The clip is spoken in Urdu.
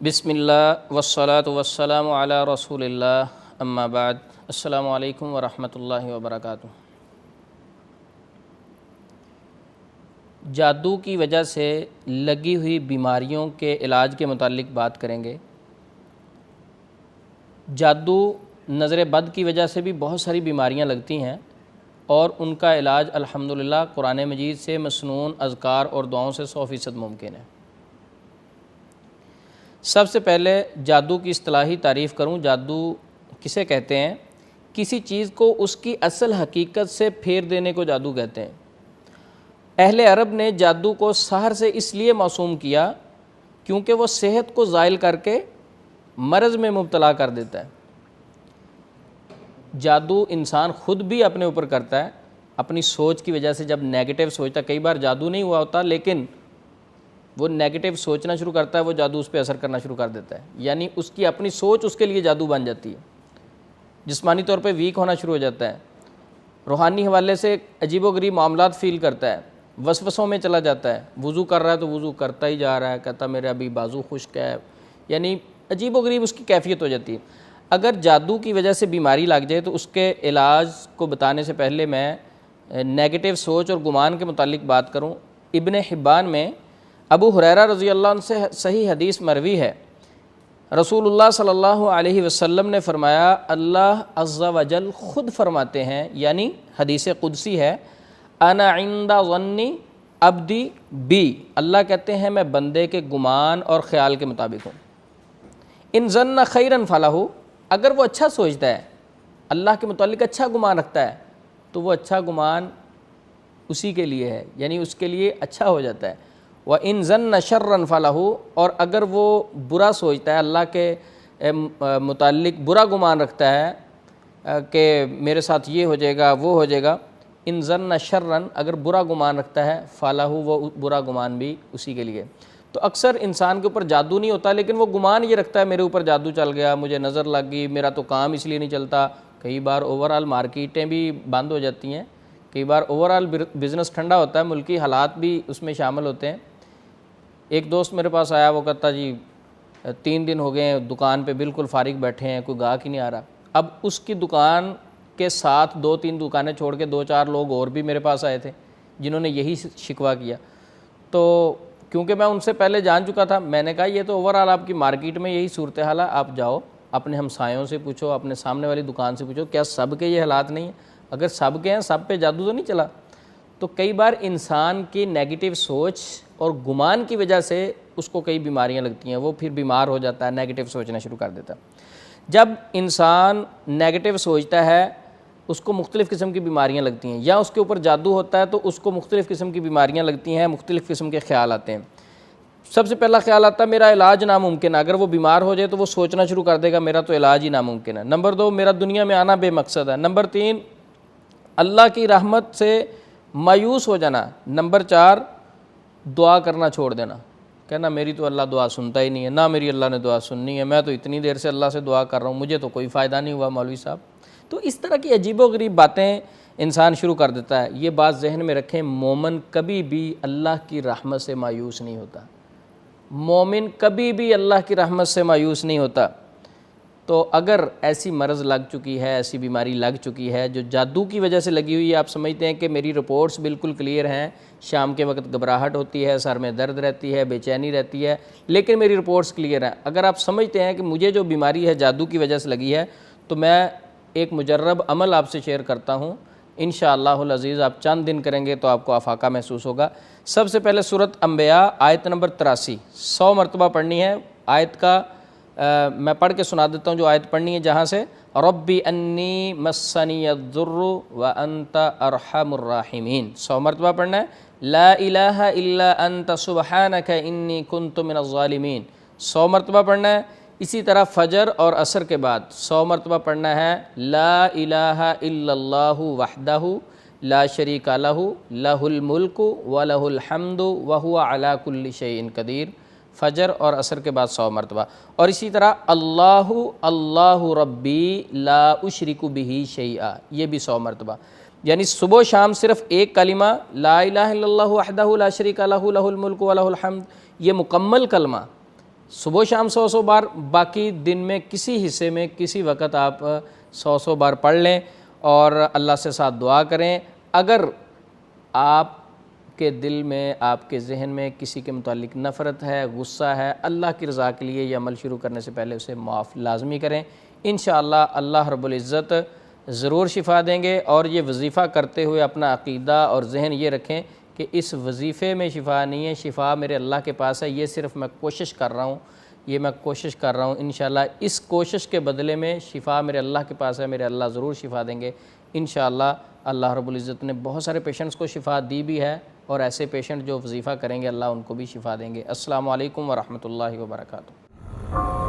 بسم اللہ والصلاة والسلام علی رسول اللہ اما بعد السلام علیکم ورحمۃ اللہ وبرکاتہ۔ جادو کی وجہ سے لگی ہوئی بیماریوں کے علاج کے متعلق بات کریں گے۔ جادو نظر بد کی وجہ سے بھی بہت ساری بیماریاں لگتی ہیں اور ان کا علاج الحمدللہ قرآن مجید سے مسنون اذکار اور دعاؤں سے 100% ممکن ہے۔ سب سے پہلے جادو کی اصطلاحی تعریف کروں۔ جادو کسے کہتے ہیں؟ کسی چیز کو اس کی اصل حقیقت سے پھیر دینے کو جادو کہتے ہیں۔ اہل عرب نے جادو کو سحر سے اس لیے معصوم کیا کیونکہ وہ صحت کو زائل کر کے مرض میں مبتلا کر دیتا ہے۔ جادو انسان خود بھی اپنے اوپر کرتا ہے اپنی سوچ کی وجہ سے۔ جب نیگیٹو سوچتا ہے، کئی بار جادو نہیں ہوا ہوتا لیکن وہ نیگیٹو سوچنا شروع کرتا ہے، وہ جادو اس پہ اثر کرنا شروع کر دیتا ہے، یعنی اس کی اپنی سوچ اس کے لیے جادو بن جاتی ہے۔ جسمانی طور پہ ویک ہونا شروع ہو جاتا ہے، روحانی حوالے سے عجیب و غریب معاملات فیل کرتا ہے، وسوسوں میں چلا جاتا ہے، وضو کر رہا ہے تو وضو کرتا ہی جا رہا ہے، کہتا میرے ابھی بازو خشک ہے، یعنی عجیب و غریب اس کی کیفیت ہو جاتی ہے۔ اگر جادو کی وجہ سے بیماری لگ جائے تو اس کے علاج کو بتانے سے پہلے میں نیگیٹو سوچ اور گمان کے متعلق بات کروں۔ ابن حبان میں ابو ہریرہ رضی اللہ عنہ سے صحیح حدیث مروی ہے، رسول اللہ صلی اللہ علیہ وسلم نے فرمایا، اللہ عز و جل خود فرماتے ہیں، یعنی حدیث قدسی ہے، انا عند ظن عبدی بی، اللہ کہتے ہیں میں بندے کے گمان اور خیال کے مطابق ہوں۔ ان ظن خیرا فلہ، اگر وہ اچھا سوچتا ہے، اللہ کے متعلق اچھا گمان رکھتا ہے تو وہ اچھا گمان اسی کے لیے ہے، یعنی اس کے لیے اچھا ہو جاتا ہے۔ وَإِن ظَنَّ شَرًّا فَلَهُ، اور اگر وہ برا سوچتا ہے، اللہ کے متعلق برا گمان رکھتا ہے کہ میرے ساتھ یہ ہو جائے گا وہ ہو جائے گا، ان ظَنَّ شَرًّا، اگر برا گمان رکھتا ہے، فَلَهُ، وہ برا گمان بھی اسی کے لیے۔ تو اکثر انسان کے اوپر جادو نہیں ہوتا لیکن وہ گمان یہ رکھتا ہے میرے اوپر جادو چل گیا، مجھے نظر لگ گئی، میرا تو کام اس لیے نہیں چلتا۔ کئی بار اوورآل مارکیٹیں بھی بند ہو جاتی ہیں، کئی بار اوورآل بزنس ٹھنڈا ہوتا ہے، ملکی حالات بھی اس میں شامل ہوتے ہیں۔ ایک دوست میرے پاس آیا، وہ کہتا جی 3 دن ہو گئے دکان پہ بالکل فارغ بیٹھے ہیں، کوئی گاہک ہی نہیں آ رہا۔ اب اس کی دکان کے ساتھ 2-3 دکانیں چھوڑ کے 2-4 لوگ اور بھی میرے پاس آئے تھے جنہوں نے یہی شکوہ کیا۔ تو کیونکہ میں ان سے پہلے جان چکا تھا، میں نے کہا یہ تو اوورآل آپ کی مارکیٹ میں یہی صورتحال ہے، آپ جاؤ اپنے ہمسایوں سے پوچھو، اپنے سامنے والی دکان سے پوچھو، کیا سب کے یہ حالات نہیں ہیں؟ اگر سب کے ہیں، سب پہ جادو تو نہیں چلا؟ تو کئی بار انسان کی نیگیٹو سوچ اور گمان کی وجہ سے اس کو کئی بیماریاں لگتی ہیں، وہ پھر بیمار ہو جاتا ہے، نیگیٹو سوچنا شروع کر دیتا ہے۔ جب انسان نیگیٹو سوچتا ہے اس کو مختلف قسم کی بیماریاں لگتی ہیں، یا اس کے اوپر جادو ہوتا ہے تو اس کو مختلف قسم کی بیماریاں لگتی ہیں، مختلف قسم کے خیال آتے ہیں۔ سب سے پہلا خیال آتا ہے میرا علاج ناممکن ہے۔ اگر وہ بیمار ہو جائے تو وہ سوچنا شروع کر دے گا میرا تو علاج ہی ناممکن ہے۔ نمبر 2، میرا دنیا میں آنا بے مقصد ہے۔ نمبر 3، اللہ کی رحمت سے مایوس ہو جانا۔ نمبر 4، دعا کرنا چھوڑ دینا، کہنا میری تو اللہ دعا سنتا ہی نہیں ہے، نہ میری اللہ نے دعا سننی ہے، میں تو اتنی دیر سے اللہ سے دعا کر رہا ہوں، مجھے تو کوئی فائدہ نہیں ہوا مولوی صاحب۔ تو اس طرح کی عجیب و غریب باتیں انسان شروع کر دیتا ہے۔ یہ بات ذہن میں رکھیں، مومن کبھی بھی اللہ کی رحمت سے مایوس نہیں ہوتا، مومن کبھی بھی اللہ کی رحمت سے مایوس نہیں ہوتا۔ تو اگر ایسی مرض لگ چکی ہے، ایسی بیماری لگ چکی ہے جو جادو کی وجہ سے لگی ہوئی ہے، آپ سمجھتے ہیں کہ میری رپورٹس بالکل کلیئر ہیں، شام کے وقت گھبراہٹ ہوتی ہے، سر میں درد رہتی ہے، بے چینی رہتی ہے، لیکن میری رپورٹس کلیئر ہیں، اگر آپ سمجھتے ہیں کہ مجھے جو بیماری ہے جادو کی وجہ سے لگی ہے، تو میں ایک مجرب عمل آپ سے شیئر کرتا ہوں، انشاءاللہ العزیز آپ چند دن کریں گے تو آپ کو افاقہ محسوس ہوگا۔ سب سے پہلے سورۃ انبیاء آیت نمبر 83 100 مرتبہ پڑھنی ہے۔ آیت کا میں پڑھ کے سنا دیتا ہوں جو آیت پڑھنی ہے، جہاں سے ربی انی مسنی الضر وانت ارحم الراحمین، 100 مرتبہ پڑھنا ہے۔ لا الہ الا انت سبحانک انی کنت من الظالمین، 100 مرتبہ پڑھنا ہے۔ اسی طرح فجر اور عصر کے بعد 100 مرتبہ پڑھنا ہے، لا الہ الا اللہ وحدہ لا شریک لہ لہ الملک ولہ الحمد وہو علی کل شیء قدیر، فجر اور عصر کے بعد 100 مرتبہ۔ اور اسی طرح اللہ اللہ ربی لا اشرک بہ شیئا، یہ بھی 100 مرتبہ، یعنی صبح و شام صرف ایک کلمہ لا الہ الا اللہ وحدہ لا شریک لہ لہ الملک ولہ الحمد، یہ مکمل کلمہ صبح شام 100 بار، باقی دن میں کسی حصے میں کسی وقت آپ 100 بار پڑھ لیں اور اللہ سے ساتھ دعا کریں۔ اگر آپ کے دل میں، آپ کے ذہن میں کسی کے متعلق نفرت ہے، غصہ ہے، اللہ کی رضا کے لیے یہ عمل شروع کرنے سے پہلے اسے معاف لازمی کریں۔ انشاءاللہ اللہ رب العزت ضرور شفا دیں گے۔ اور یہ وظیفہ کرتے ہوئے اپنا عقیدہ اور ذہن یہ رکھیں کہ اس وظیفے میں شفا نہیں ہے، شفا میرے اللہ کے پاس ہے، یہ صرف میں کوشش کر رہا ہوں، انشاءاللہ اس کوشش کے بدلے میں شفا میرے اللہ کے پاس ہے، میرے اللہ ضرور شفا دیں گے انشاءاللہ۔ اللہ رب العزت نے بہت سارے پیشنٹس کو شفا دی بھی ہے، اور ایسے پیشنٹ جو وظیفہ کریں گے اللہ ان کو بھی شفا دیں گے۔ السلام علیکم ورحمۃ اللہ وبرکاتہ۔